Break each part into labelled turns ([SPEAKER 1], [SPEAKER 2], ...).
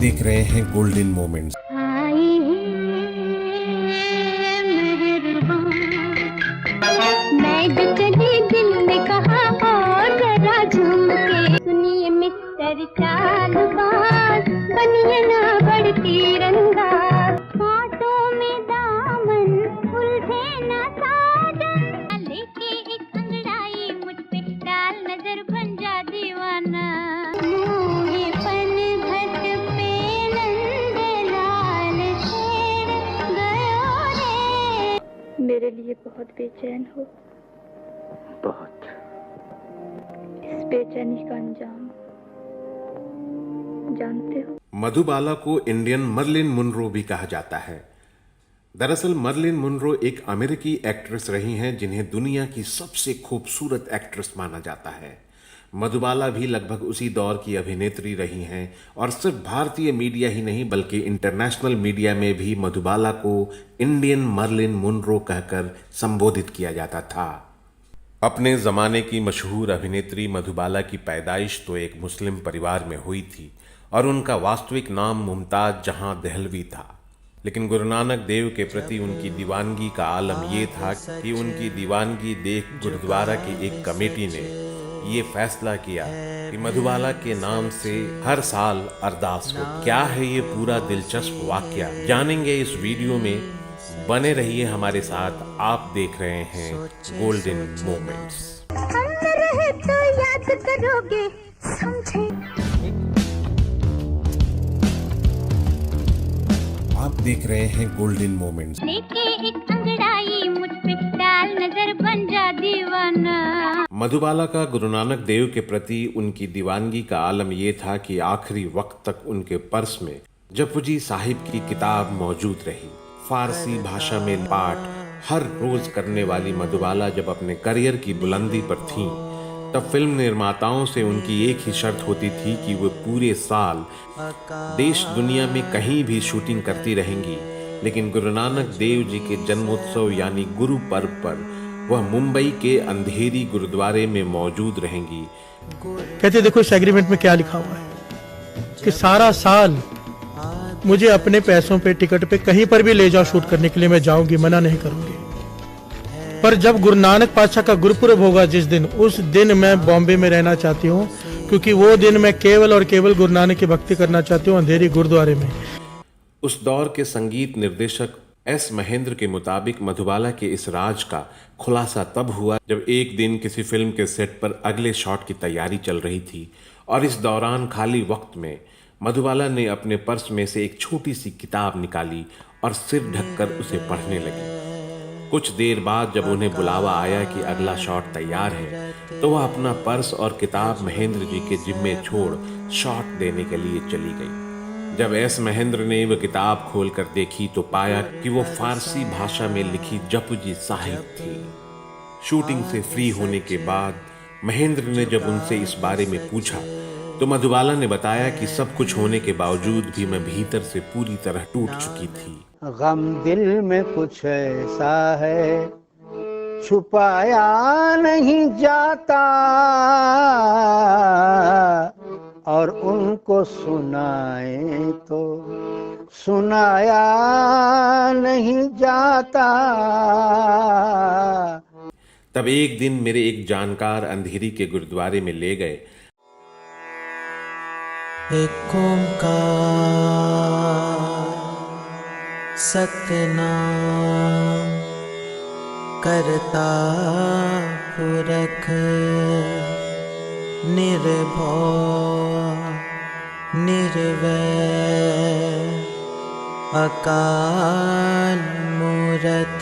[SPEAKER 1] देख रहे हैं गोल्डन मोमेंट्स।
[SPEAKER 2] मैं चली दिल ने कहा और जरा झूम के सुनिए मिस्टर चालबाज, बनिए ना बढ़ती रंगाज, बातों में दामन उलझे ना साजन, लेके एक अंगड़ाई मुझ पे डाल नजर बन जा दीवाना, मुँह पन घट पे नंद लाल शेर गयो रे। मेरे लिए बहुत बेचैन हो,
[SPEAKER 3] बहुत।
[SPEAKER 2] इस बेचैनी का अंजाम जानते हो?
[SPEAKER 1] मधुबाला को इंडियन मर्लिन मुनरो भी कहा जाता है। दरअसल मर्लिन मुनरो एक अमेरिकी एक्ट्रेस रही हैं जिन्हें दुनिया की सबसे खूबसूरत एक्ट्रेस माना जाता है। मधुबाला भी लगभग उसी दौर की अभिनेत्री रही हैं और सिर्फ भारतीय मीडिया ही नहीं बल्कि इंटरनेशनल मीडिया में भी मधुबाला को इंडियन मर्लिन मुनरो कहकर संबोधित किया जाता था। अपने ज़माने की मशहूर अभिनेत्री मधुबाला की पैदाइश तो एक मुस्लिम परिवार में हुई थी और उनका वास्तविक नाम मुमताज़ जहां दहलवी था, लेकिन गुरु नानक देव के प्रति उनकी दीवानगी का आलम ये था कि उनकी दीवानगी देख गुरुद्वारा की एक कमेटी ने ये फैसला किया कि मधुबाला के नाम से हर साल अरदास हो। क्या है ये पूरा दिलचस्प वाकया, जानेंगे इस वीडियो में। बने रहिए हमारे साथ, आप देख रहे हैं गोल्डन मोमेंट्स।
[SPEAKER 2] हम रहे तो याद करोगे, समझे?
[SPEAKER 1] आप देख रहे हैं गोल्डन मोमेंट्स।
[SPEAKER 2] लेके एक अंगड़ाई मुझ पे डाल नजर बन जा दीवाना।
[SPEAKER 1] मधुबाला का गुरु नानक देव के प्रति उनकी दीवानगी का आलम ये था कि आखिरी वक्त तक उनके पर्स में जपुजी साहिब की किताब मौजूद रही। फारसी भाषा में पाठ हर रोज करने वाली मधुबाला जब अपने करियर की बुलंदी पर थीं, तब फिल्म निर्माताओं से उनकी एक ही शर्त होती थी कि वो पूरे साल देश दुनिया में कहीं भी शूटिंग करती रहेंगी, लेकिन गुरु नानक देव जी के जन्मोत्सव यानी गुरु पर्व पर वह मुंबई के अंधेरी गुरुद्वारे में मौजूद रहेंगी।
[SPEAKER 4] कहते देखो इस एग्रीमेंट में क्या लिखा हुआ है कि सारा साल मुझे अपने पैसों पे टिकट पे कहीं पर भी ले जाओ शूट करने के लिए, मैं जाऊंगी, मना नहीं करूंगी। पर जब गुरु नानक पातशाह का गुरुपुरब होगा जिस दिन, उस दिन मैं बॉम्बे में रहना चाहती हूँ, क्योंकि वो दिन मैं केवल और केवल गुरु नानक की भक्ति करना चाहती हूँ अंधेरी गुरुद्वारे में।
[SPEAKER 1] उस दौर के संगीत निर्देशक एस महेंद्र के मुताबिक मधुबाला के इस राज का खुलासा तब हुआ जब एक दिन किसी फिल्म के सेट पर अगले शॉट की तैयारी चल रही थी और इस दौरान खाली वक्त में मधुबाला ने अपने पर्स में से एक छोटी सी किताब निकाली और सिर ढककर उसे पढ़ने लगी। कुछ देर बाद जब उन्हें बुलावा आया कि अगला शॉट तैयार है, तो वह अपना पर्स और किताब महेंद्र जी के जिम्मे छोड़ शॉट देने के लिए चली गई। जब एस महेंद्र ने वह किताब खोलकर देखी तो पाया कि वो फारसी भाषा में लिखी जपुजी साहिब थी। शूटिंग से फ्री होने के बाद महेंद्र ने जब उनसे इस बारे में पूछा तो मधुबाला ने बताया कि सब कुछ होने के बावजूद भी मैं भीतर से पूरी तरह टूट चुकी थी।
[SPEAKER 3] गम दिल में कुछ ऐसा है छुपाया नहीं जाता और उनको सुनाए तो सुनाया नहीं जाता।
[SPEAKER 1] तब एक दिन मेरे एक जानकार अंधेरी के गुरुद्वारे में ले गए।
[SPEAKER 5] एक ओंकार सतनाम करता पुरख निर्भय निर्वैर अकाल मूरत।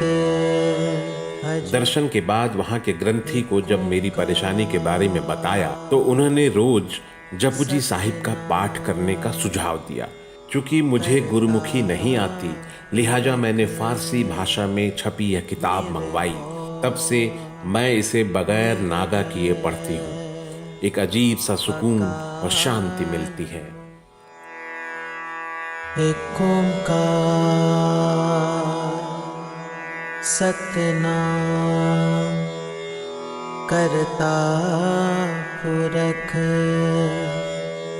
[SPEAKER 1] दर्शन के बाद वहां के ग्रंथी को जब मेरी परेशानी के बारे में बताया तो उन्होंने रोज जपुजी साहिब का पाठ करने का सुझाव दिया। चूंकि मुझे गुरुमुखी नहीं आती, लिहाजा मैंने फारसी भाषा में छपी यह किताब मंगवाई। तब से मैं इसे बगैर नागा किए पढ़ती हूँ। एक अजीब सा सुकून और शांति मिलती है।
[SPEAKER 5] एक ओंकार सतनाम करता पुरख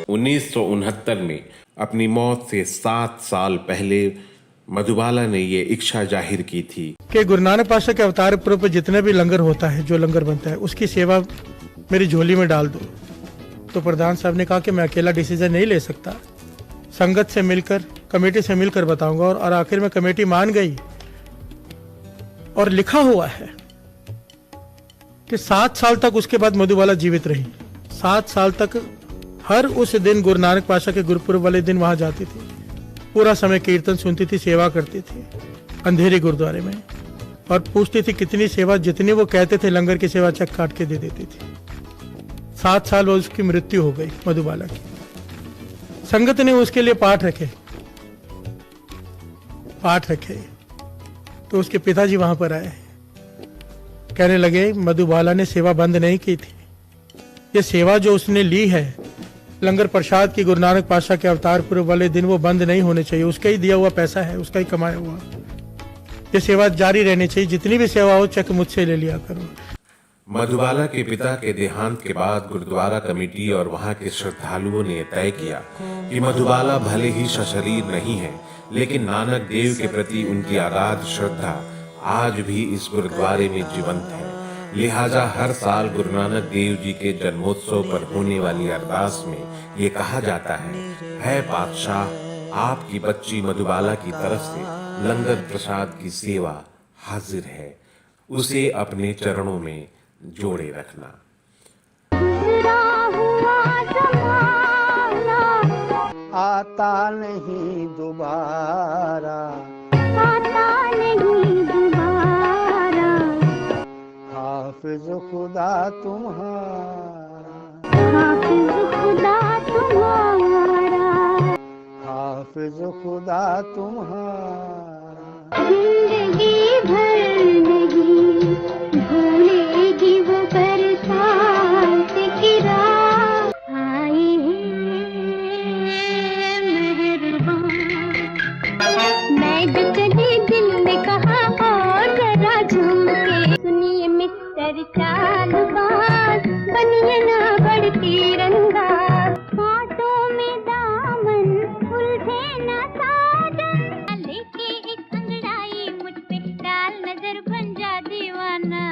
[SPEAKER 1] 1969 में अपनी मौत से 7 साल पहले मधुबाला ने ये इच्छा जाहिर की थी
[SPEAKER 4] कि गुरु नानक पातशाह के अवतार पुरब पर जितने भी लंगर होता है, जो लंगर बनता है, उसकी सेवा मेरी झोली में डाल दो। तो प्रधान साहब ने कहा कि मैं अकेला डिसीजन नहीं ले सकता, संगत से मिलकर, कमेटी से मिलकर बताऊंगा। और आखिर में कमेटी मान गई और लिखा हुआ है कि 7 साल तक उसके बाद मधुबाला जीवित रही। 7 साल तक हर उस दिन गुरु नानक पातशाह के गुरुपुरब वाले दिन वहां जाती थी, पूरा समय कीर्तन सुनती थी, सेवा करती थी अंधेरे गुरुद्वारे में, और पूछती थी कितनी सेवा, जितनी वो कहते थे लंगर की सेवा चक काट के दे देती थी। 7 साल बाद उसकी मृत्यु हो गई मधुबाला की। संगत ने उसके लिए पाठ रखे। तो उसके पिताजी वहां पर आए, कहने लगे मधुबाला ने सेवा बंद नहीं की थी, ये सेवा जो उसने ली है लंगर प्रसाद की गुरु नानक पातशाह के अवतार पुरब वाले दिन, वो बंद नहीं होने चाहिए। उसका ही दिया हुआ पैसा है, उसका ही कमाया हुआ, ये सेवा जारी रहनी चाहिए। जितनी भी सेवा हो चेक मुझसे ले लिया करो।
[SPEAKER 1] मधुबाला के पिता के देहांत के बाद गुरुद्वारा कमेटी और वहां के श्रद्धालुओं ने तय किया कि मधुबाला भले ही सशरीर नहीं है, लेकिन नानक देव के प्रति उनकी अगाध श्रद्धा आज भी इस गुरुद्वारे में जीवंत है। लिहाजा हर साल गुरु नानक देव जी के जन्मोत्सव पर होने वाली अरदास में ये कहा जाता है पातशाह, आपकी बच्ची मधुबाला की तरफ से लंगर प्रसाद की सेवा हाजिर है, उसे अपने चरणों में जोड़े रखना।
[SPEAKER 2] गुजरा हुआ ज़माना
[SPEAKER 3] आता नहीं दोबारा,
[SPEAKER 2] आता नहीं दोबारा,
[SPEAKER 3] हाफिज खुदा तुम्हारा,
[SPEAKER 2] हाफिज खुदा तुम्हारा,
[SPEAKER 3] हाफिज खुदा तुम्हारा।
[SPEAKER 2] जिंदगी भर नहीं भूलेगी वो बरसात की रात। आए मेहरबान, मैं जो चली दिल में कहा और जरा झूम के सुनिए मिस्टर चालबाज, बनिए ना बड़ तीरंदाज, कांटों में दामन उलझे ना साजन, लेके एक अंगड़ाई मुझ पे डाल नजर बन जा दीवाना।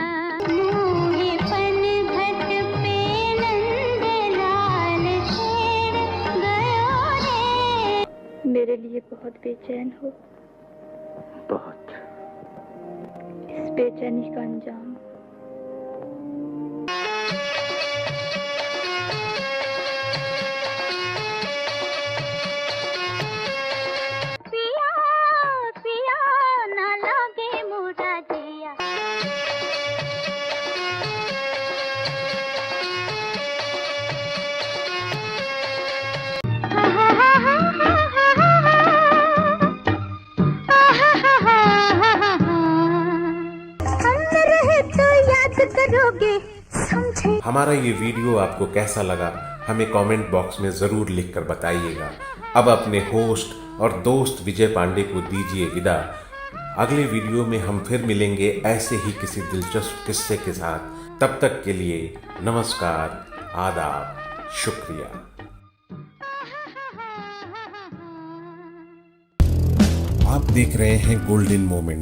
[SPEAKER 2] मुँहे पनघट पे नंदलाल शेर गयो रे। मेरे लिए बहुत बेचैन हो,
[SPEAKER 6] बहुत।
[SPEAKER 2] इस बेचैनी का अंजाम पिया पिया ना लागे मोरा जिया। करोगे समझे।
[SPEAKER 1] हमारा ये वीडियो आपको कैसा लगा हमें कमेंट बॉक्स में जरूर लिखकर बताइएगा। अब अपने होस्ट और दोस्त विजय पांडे को दीजिए विदा। अगले वीडियो में हम फिर मिलेंगे ऐसे ही किसी दिलचस्प किस्से के साथ। तब तक के लिए नमस्कार, आदाब, शुक्रिया। आप देख रहे हैं गोल्डन मोमेंट।